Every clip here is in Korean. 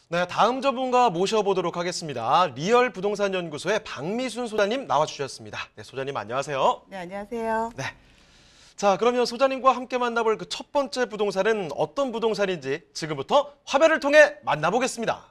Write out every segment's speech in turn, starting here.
네, 다음 전문가 모셔보도록 하겠습니다. 리얼 부동산 연구소의 박미순 소장님 나와주셨습니다. 네, 소장님 안녕하세요. 네, 안녕하세요. 네. 자, 그러면 소장님과 함께 만나볼 그 첫 번째 부동산은 어떤 부동산인지 지금부터 화면을 통해 만나보겠습니다.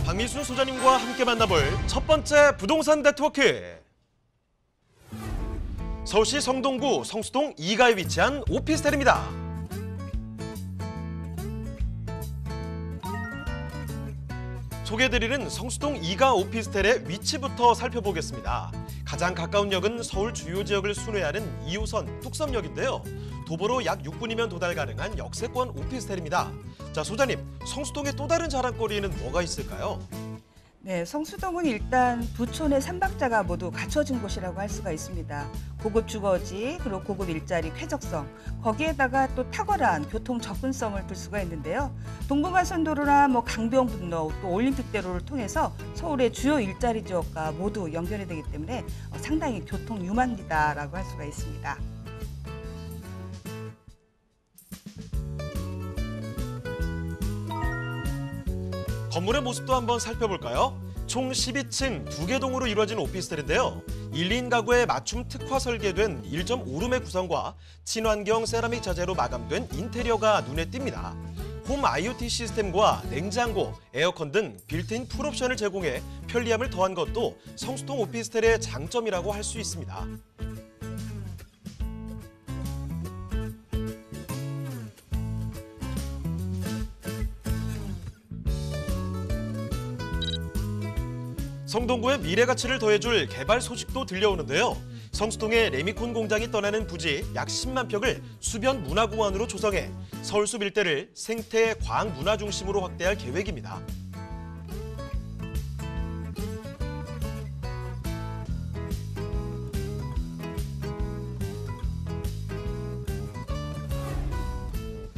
박미순 소장님과 함께 만나볼 첫 번째 부동산 네트워크. 서울시 성동구 성수동 2가에 위치한 오피스텔입니다. 소개해드리는 성수동 2가 오피스텔의 위치부터 살펴보겠습니다. 가장 가까운 역은 서울 주요 지역을 순회하는 2호선 뚝섬역인데요. 도보로 약 6분이면 도달 가능한 역세권 오피스텔입니다. 자, 소장님, 성수동의 또 다른 자랑거리는 뭐가 있을까요? 네, 성수동은 일단 부촌의 삼박자가 모두 갖춰진 곳이라고 할 수가 있습니다. 고급 주거지, 그리고 고급 일자리 쾌적성, 거기에다가 또 탁월한 교통 접근성을 둘 수가 있는데요. 동부간선도로나 강변북로, 또 올림픽대로를 통해서 서울의 주요 일자리 지역과 모두 연결이 되기 때문에 상당히 교통 유망지다라고 할 수가 있습니다. 건물의 모습도 한번 살펴볼까요? 총 12층 2개 동으로 이루어진 오피스텔인데요. 1, 2인 가구에 맞춤 특화 설계된 1.5룸의 구성과 친환경 세라믹 자재로 마감된 인테리어가 눈에 띕니다. 홈 IoT 시스템과 냉장고, 에어컨 등 빌트인 풀옵션을 제공해 편리함을 더한 것도 성수동 오피스텔의 장점이라고 할 수 있습니다. 성동구의 미래 가치를 더해줄 개발 소식도 들려오는데요. 성수동의 레미콘 공장이 떠나는 부지 약 10만 평을 수변 문화공원으로 조성해 서울숲 일대를 생태 과학 문화 중심으로 확대할 계획입니다.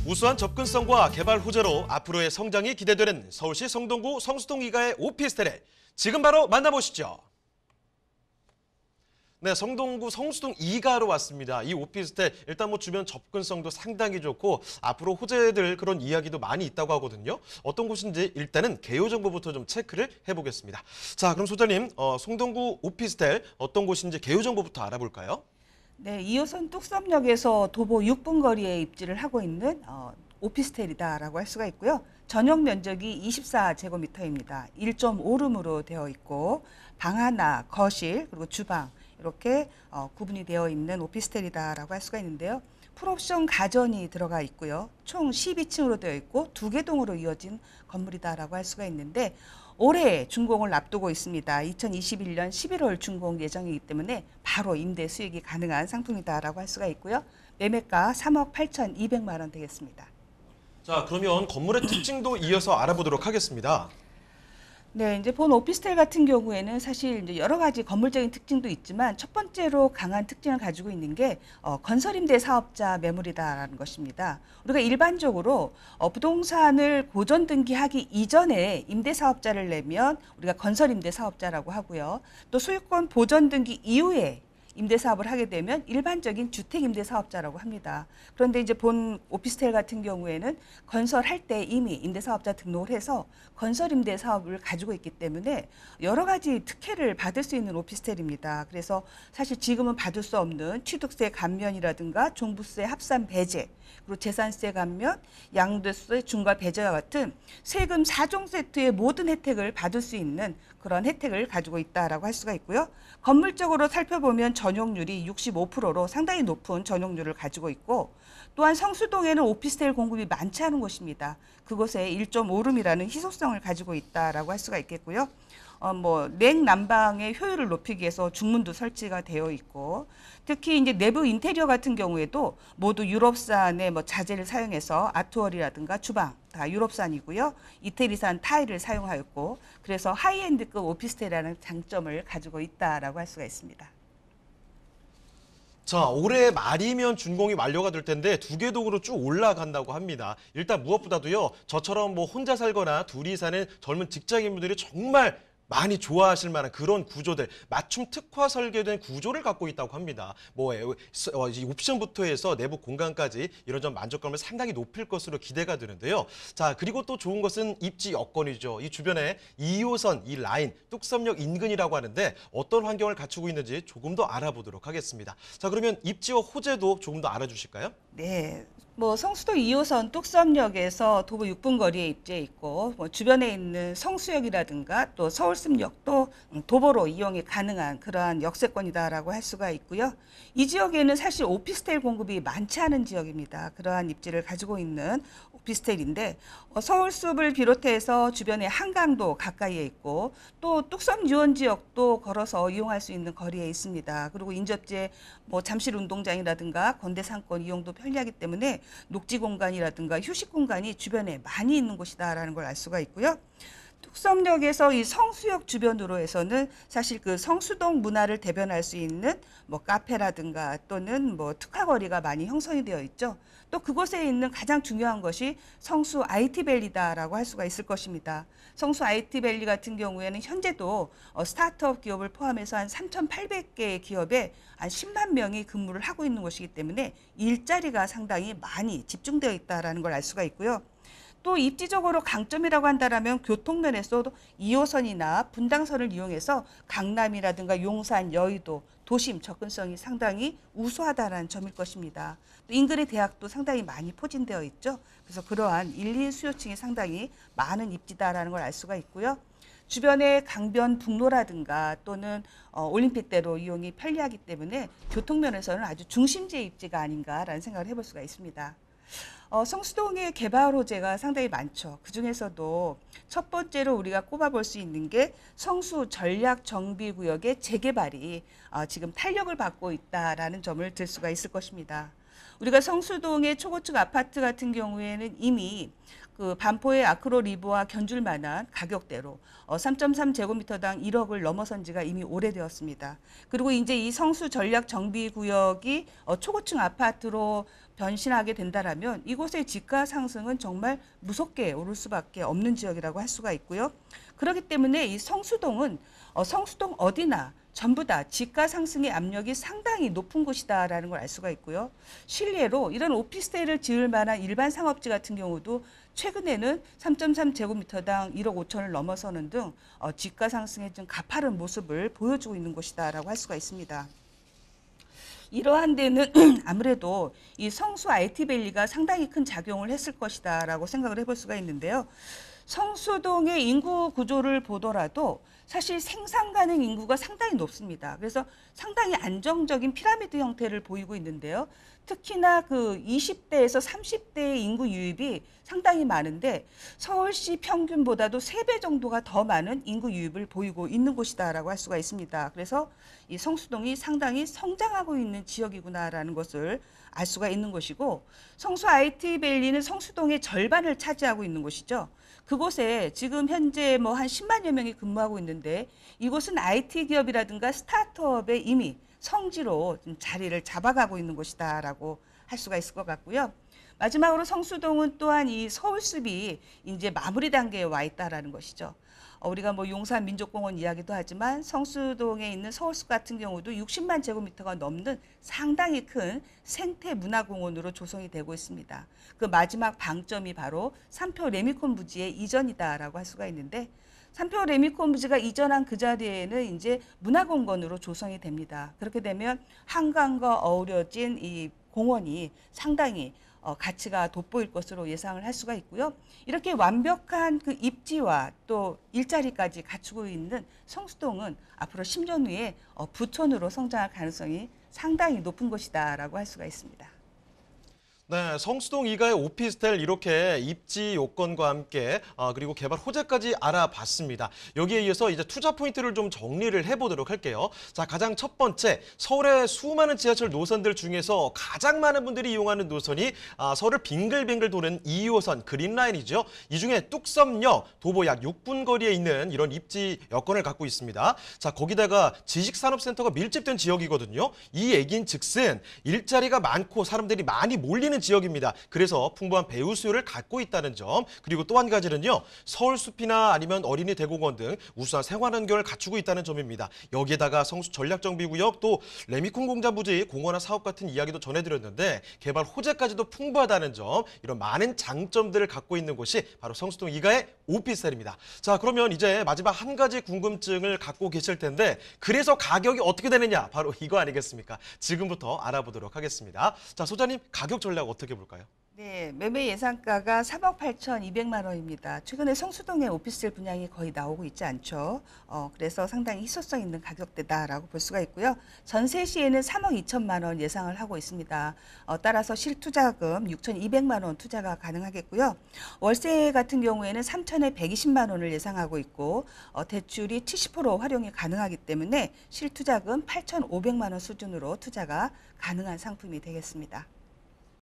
우수한 접근성과 개발 호재로 앞으로의 성장이 기대되는 서울시 성동구 성수동 2가의 오피스텔에 지금 바로 만나보시죠. 네, 성동구 성수동 2가로 왔습니다. 이 오피스텔 일단 주변 접근성도 상당히 좋고 앞으로 호재될 그런 이야기도 많이 있다고 하거든요. 어떤 곳인지 일단은 개요 정보부터 좀 체크를 해보겠습니다. 자, 그럼 소장님, 성동구 오피스텔 어떤 곳인지 개요 정보부터 알아볼까요? 네, 2호선 뚝섬역에서 도보 6분 거리에 입지를 하고 있는 오피스텔이다라고 할 수가 있고요. 전용 면적이 24제곱미터입니다. 1.5룸으로 되어 있고 방 하나, 거실, 그리고 주방 이렇게 구분이 되어 있는 오피스텔이다라고 할 수가 있는데요. 풀옵션 가전이 들어가 있고요. 총 12층으로 되어 있고 2개 동으로 이어진 건물이다라고 할 수가 있는데 올해 준공을 앞두고 있습니다. 2021년 11월 준공 예정이기 때문에 바로 임대 수익이 가능한 상품이다라고 할 수가 있고요. 매매가 3억 8,200만 원 되겠습니다. 자, 그러면 건물의 특징도 이어서 알아보도록 하겠습니다. 네, 이제 본 오피스텔 같은 경우에는 사실 이제 여러 가지 건물적인 특징도 있지만 첫 번째로 강한 특징을 가지고 있는 게 건설임대 사업자 매물이다라는 것입니다. 우리가 일반적으로 부동산을 고전 등기하기 이전에 임대 사업자를 내면 우리가 건설임대 사업자라고 하고요. 또 소유권 보전 등기 이후에 임대사업을 하게 되면 일반적인 주택임대사업자라고 합니다. 그런데 이제 본 오피스텔 같은 경우에는 건설할 때 이미 임대사업자 등록을 해서 건설임대사업을 가지고 있기 때문에 여러 가지 특혜를 받을 수 있는 오피스텔입니다. 그래서 사실 지금은 받을 수 없는 취득세 감면이라든가 종부세 합산 배제, 그리고 재산세 감면, 양도세 중과 배제와 같은 세금 4종 세트의 모든 혜택을 받을 수 있는 그런 혜택을 가지고 있다라고 할 수가 있고요. 건물적으로 살펴보면 전용률이 65%로 상당히 높은 전용률을 가지고 있고 또한 성수동에는 오피스텔 공급이 많지 않은 곳입니다. 그곳에 1.5룸이라는 희소성을 가지고 있다라고 할 수가 있겠고요. 냉난방의 효율을 높이기 위해서 중문도 설치가 되어 있고 특히 이제 내부 인테리어 같은 경우에도 모두 유럽산의 자재를 사용해서 아트월이라든가 주방 다 유럽산이고요. 이태리산 타일을 사용하였고 그래서 하이엔드급 오피스텔이라는 장점을 가지고 있다라고 할 수가 있습니다. 자, 올해 말이면 준공이 완료가 될 텐데 두 개 동으로 쭉 올라간다고 합니다. 일단 무엇보다도요, 저처럼 뭐 혼자 살거나 둘이 사는 젊은 직장인분들이 정말 많이 좋아하실 만한 그런 구조들, 맞춤 특화 설계된 구조를 갖고 있다고 합니다. 이 옵션부터 해서 내부 공간까지 이런 점 만족감을 상당히 높일 것으로 기대가 되는데요. 자, 그리고 또 좋은 것은 입지 여건이죠. 이 주변에 2호선, 이 라인, 뚝섬역 인근이라고 하는데 어떤 환경을 갖추고 있는지 조금 더 알아보도록 하겠습니다. 자, 그러면 입지와 호재도 조금 더 알아주실까요? 네. 성수도 2호선 뚝섬역에서 도보 6분 거리에 입지해 있고 주변에 있는 성수역이라든가 또 서울숲역도 도보로 이용이 가능한 그러한 역세권이다라고 할 수가 있고요. 이 지역에는 사실 오피스텔 공급이 많지 않은 지역입니다. 그러한 입지를 가지고 있는 오피스텔인데 서울숲을 비롯해서 주변에 한강도 가까이에 있고 또 뚝섬 유원 지역도 걸어서 이용할 수 있는 거리에 있습니다. 그리고 인접지에 잠실 운동장이라든가 건대상권 이용도 편리하기 때문에 녹지 공간이라든가 휴식 공간이 주변에 많이 있는 곳이다라는 걸 알 수가 있고요. 뚝섬역에서 이 성수역 주변으로 해서는 사실 그 성수동 문화를 대변할 수 있는 카페라든가 또는 특화거리가 많이 형성이 되어 있죠. 또 그곳에 있는 가장 중요한 것이 성수 IT밸리다라고 할 수가 있을 것입니다. 성수 IT밸리 같은 경우에는 현재도 스타트업 기업을 포함해서 한 3,800개의 기업에 한 10만 명이 근무를 하고 있는 곳이기 때문에 일자리가 상당히 많이 집중되어 있다는 걸 알 수가 있고요. 또 입지적으로 강점이라고 한다면 교통면에서도 2호선이나 분당선을 이용해서 강남이라든가 용산, 여의도, 도심 접근성이 상당히 우수하다는 점일 것입니다. 또 인근의 대학도 상당히 많이 포진되어 있죠. 그래서 그러한 1, 2 수요층이 상당히 많은 입지다라는 걸 알 수가 있고요. 주변에 강변북로라든가 또는 올림픽대로 이용이 편리하기 때문에 교통면에서는 아주 중심지의 입지가 아닌가라는 생각을 해볼 수가 있습니다. 성수동의 개발 호재가 상당히 많죠. 그중에서도 첫 번째로 우리가 꼽아볼 수 있는 게 성수 전략정비구역의 재개발이 지금 탄력을 받고 있다라는 점을 들 수가 있을 것입니다. 우리가 성수동의 초고층 아파트 같은 경우에는 이미 그 반포의 아크로 리브와 견줄 만한 가격대로 3.3제곱미터당 1억을 넘어선 지가 이미 오래되었습니다. 그리고 이제 이 성수 전략 정비 구역이 초고층 아파트로 변신하게 된다라면 이곳의 집가 상승은 정말 무섭게 오를 수밖에 없는 지역이라고 할 수가 있고요. 그렇기 때문에 이 성수동은 성수동 어디나 전부 다 집가 상승의 압력이 상당히 높은 곳이다라는 걸 알 수가 있고요. 실례로 이런 오피스텔을 지을 만한 일반 상업지 같은 경우도 최근에는 3.3제곱미터당 1억 5천을 넘어서는 등 집가 상승의 좀 가파른 모습을 보여주고 있는 곳이다라고 할 수가 있습니다. 이러한 데는 아무래도 이 성수 IT밸리가 상당히 큰 작용을 했을 것이다라고 생각을 해볼 수가 있는데요. 성수동의 인구 구조를 보더라도 사실 생산 가능 인구가 상당히 높습니다. 그래서 상당히 안정적인 피라미드 형태를 보이고 있는데요. 특히나 그 20대에서 30대의 인구 유입이 상당히 많은데 서울시 평균보다도 3배 정도가 더 많은 인구 유입을 보이고 있는 곳이다라고 할 수가 있습니다. 그래서 이 성수동이 상당히 성장하고 있는 지역이구나라는 것을 알 수가 있는 것이고 성수 IT밸리는 성수동의 절반을 차지하고 있는 곳이죠. 그곳에 지금 현재 한 10만여 명이 근무하고 있는데 이곳은 IT 기업이라든가 스타트업에 이미 성지로 자리를 잡아가고 있는 곳이다라고 할 수가 있을 것 같고요. 마지막으로 성수동은 또한 이 서울숲이 이제 마무리 단계에 와 있다라는 것이죠. 우리가 용산 민족공원 이야기도 하지만 성수동에 있는 서울숲 같은 경우도 60만 제곱미터가 넘는 상당히 큰 생태 문화공원으로 조성이 되고 있습니다. 그 마지막 방점이 바로 삼표 레미콘 부지의 이전이다라고 할 수가 있는데 삼표 레미콘 부지가 이전한 그 자리에는 이제 문화공원으로 조성이 됩니다. 그렇게 되면 한강과 어우러진 이 공원이 상당히 가치가 돋보일 것으로 예상을 할 수가 있고요. 이렇게 완벽한 그 입지와 또 일자리까지 갖추고 있는 성수동은 앞으로 10년 후에 부촌으로 성장할 가능성이 상당히 높은 곳이다라고 할 수가 있습니다. 네, 성수동 이가의 오피스텔 이렇게 입지 요건과 함께 그리고 개발 호재까지 알아봤습니다. 여기에 이어서 이제 투자 포인트를 좀 정리를 해보도록 할게요. 자, 가장 첫 번째, 서울의 수많은 지하철 노선들 중에서 가장 많은 분들이 이용하는 노선이 서울을 빙글빙글 도는 2호선 그린라인이죠. 이 중에 뚝섬역, 도보 약 6분 거리에 있는 이런 입지 여건을 갖고 있습니다. 자, 거기다가 지식산업센터가 밀집된 지역이거든요. 이 얘긴즉슨 일자리가 많고 사람들이 많이 몰리는 지역입니다. 그래서 풍부한 배우 수요를 갖고 있다는 점, 그리고 또 한 가지는요, 서울숲이나 아니면 어린이 대공원 등 우수한 생활환경을 갖추고 있다는 점입니다. 여기에다가 성수 전략정비구역, 또 레미콘 공자 부지 공원화 사업 같은 이야기도 전해드렸는데 개발 호재까지도 풍부하다는 점, 이런 많은 장점들을 갖고 있는 곳이 바로 성수동 이가의 오피스텔입니다. 자, 그러면 이제 마지막 한 가지 궁금증을 갖고 계실 텐데, 그래서 가격이 어떻게 되느냐, 바로 이거 아니겠습니까? 지금부터 알아보도록 하겠습니다. 자, 소장님, 가격 전략 어떻게 볼까요? 네, 매매 예상가가 3억 8,200만 원입니다. 최근에 성수동에 오피스텔 분양이 거의 나오고 있지 않죠. 그래서 상당히 희소성 있는 가격대다라고 볼 수가 있고요. 전세 시에는 3억 2천만 원 예상을 하고 있습니다. 따라서 실투자금 6,200만 원 투자가 가능하겠고요. 월세 같은 경우에는 3천에 120만 원을 예상하고 있고 대출이 70% 활용이 가능하기 때문에 실투자금 8,500만 원 수준으로 투자가 가능한 상품이 되겠습니다.